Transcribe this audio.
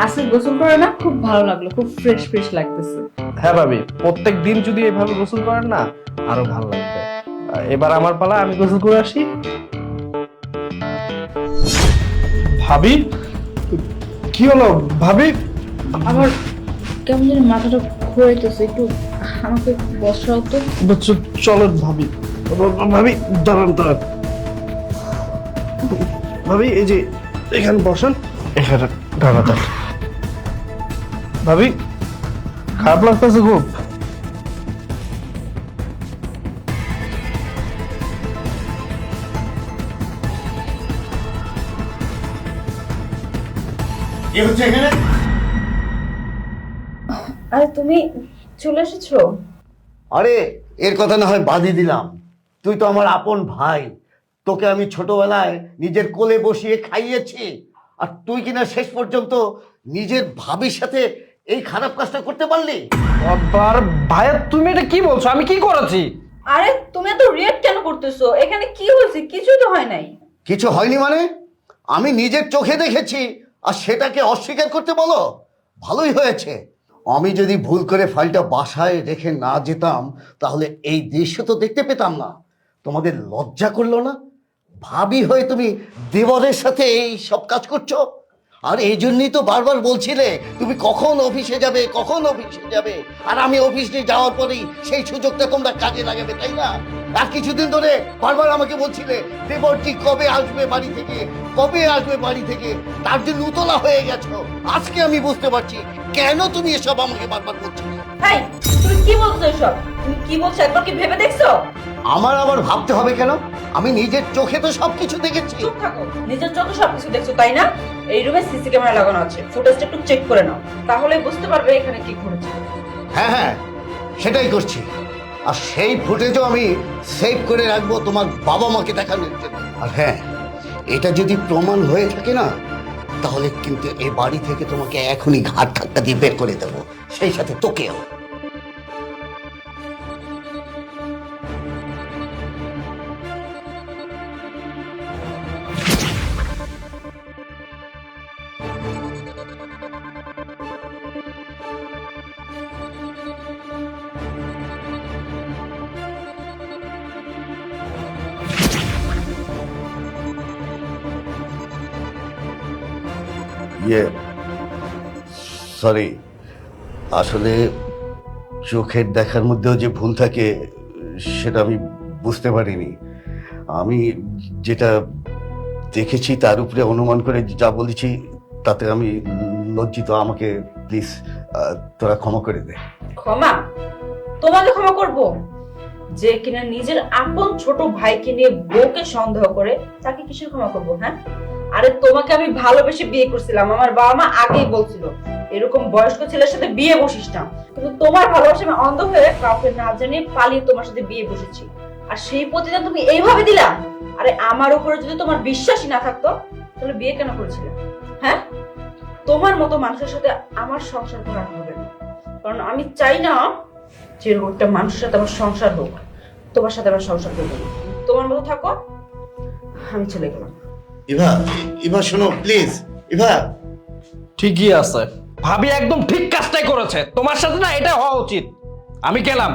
আজকে গোসল করে না খুব ভালো লাগলো, খুব ফ্রেশ ফ্রেশ লাগতেছে। হ্যাঁ ভাবি, প্রত্যেক দিন যদি এভাবে গোসল করেন না আরো ভালো লাগবে। এবার আমার পালা, আমি গোসল করে আসি। ভাবি, কি হলো ভাবি? আমার কেমন যেন মাথাটা ঘুরাইতেছে, একটু আমাকে বসাও তো। চলো ভাবি। ভাবি দাঁড়ান দাঁড়ান। ভাবি এই যে এখানে বসেন, এখানে দাঁড়ান। ভাবি খারাপ লাগতেছে খুব? কি হচ্ছে এখানে? আরে তুমি চলে এসেছো? আরে এর কথা না হয় বাদই দিলাম, তুই তো আমার আপন ভাই। তোকে আমি ছোটবেলায় নিজের কোলে বসিয়ে খাইয়েছি, আর তুই কিনা শেষ পর্যন্ত নিজের ভাবির সাথে এই খারাপ কাজটা করতে পারলি? আবার ভাইয়া তুমি এটা কি বলছো? আমি কি করেছি? আরে তুমি এত রিয়েক্ট কেন করতেছো? এখানে কি হয়েছে? কিছুই তো হয় নাই। কিছু হয়নি মানে? আমি নিজের চোখে দেখেছি আর সেটাকে অস্বীকার করতে বলো? ভালোই হয়েছে, আমি যদি ভুল করে ফাইলটা বাসায় রেখে না যেতাম তাহলে এই দৃশ্য তো দেখতে পেতাম না। তোমাদের লজ্জা করলো না? ভাবি হয়ে তুমি দেবরের সাথে এই সব কাজ করছো। আর এই জন্যই তো বারবার বলছিলে তুমি কখন অফিসে যাবে, কখন অফিসে যাবে। আর আমি অফিসে যাওয়ার পরেই সেই সুযোগটা তোমরা কাজে লাগাবে, তাই না? আর কিছুদিন ধরে বারবার আমাকে বলছিলে দেবরটি কবে আসবে বাড়ি থেকে, কবে আসবে বাড়ি থেকে। তার জন্য উতলা হয়ে গেছো। আজকে আমি বুঝতে পারছি কেন তুমি এসব আমাকে বারবার বলছো। হাই, তুমি কি বলছো এসব? তুমি কি বলছো একবার কি ভেবে দেখছো? আমার আবার ভাবতে হবে কেন? আমি নিজের চোখে তো সবকিছু দেখেছি। চুপ থাকো, নিজের চোখে সবকিছু দেখছো তাই না? এই রুমে সিসি ক্যামেরা লাগানো আছে, ফুটেজটা একটু চেক করে নাও, তাহলে বুঝতে পারবে এখানে কি ঘটেছে। হ্যাঁ হ্যাঁ, সেটাই করছি। আর সেই ফুটেজও আমি সেভ করে রাখবো তোমার বাবা মাকে দেখানোর জন্য। আর হ্যাঁ, এটা যদি প্রমাণ হয়ে থাকে না, তাহলে কিন্তু এই বাড়ি থেকে তোমাকে এখনই ঘাট ধাক্কা দিয়ে বের করে দেবো, সেই সাথে তোকেও। ইয়ে, সরি, আসলে চোখের দেখার মধ্যেও যে ভুল থাকে সেটা আমি বুঝতে পারিনি। আমি যেটা দেখেছি তার উপরে অনুমান করে যা বলেছি তাতে আমি লজ্জিত। আমাকে প্লিজ তোরা ক্ষমা করে দে। ক্ষমা? তোমাকে ক্ষমা করব? যে কিনা নিজের আপন ছোট ভাইকে নিয়ে বউকে সন্দেহ করে, তাকে কিসের ক্ষমা করব? হ্যাঁ, আরে তোমাকে আমি ভালোবেসে বিয়ে করছিলাম, আমার বাবা মা আগেই বলছিল এরকম বয়স্ক ছেলের সাথে বিয়ে বসিস না, কিন্তু তোমার ভালোবাসা আমি অন্ধ হয়ে কাউকে না জানিয়ে পালিয়ে তোমার সাথে বিয়ে বসেছি। আর সেই প্রতিদান তুমি এইভাবে দিলা? আরে আমার উপরে যদি তোমার বিশ্বাসই না থাকতো তাহলে বিয়ে কেন করেছিলে? হ্যাঁ, তোমার মতো মানুষের সাথে আমার সংসার করা হবে না, কারণ আমি চাই না যে এরকম একটা মানুষের সাথে আমার সংসার হোক। তোমার সাথে আমার সংসার করবো না, তোমার মতো থাকো, আমি চলে গেলাম। ইভা, ইভা শোনো প্লিজ। ইভা, ঠিকই আছে, ভাবি একদম ঠিক কাজটাই করেছে। তোমার সাথে না এটা হওয়া উচিত। আমি গেলাম।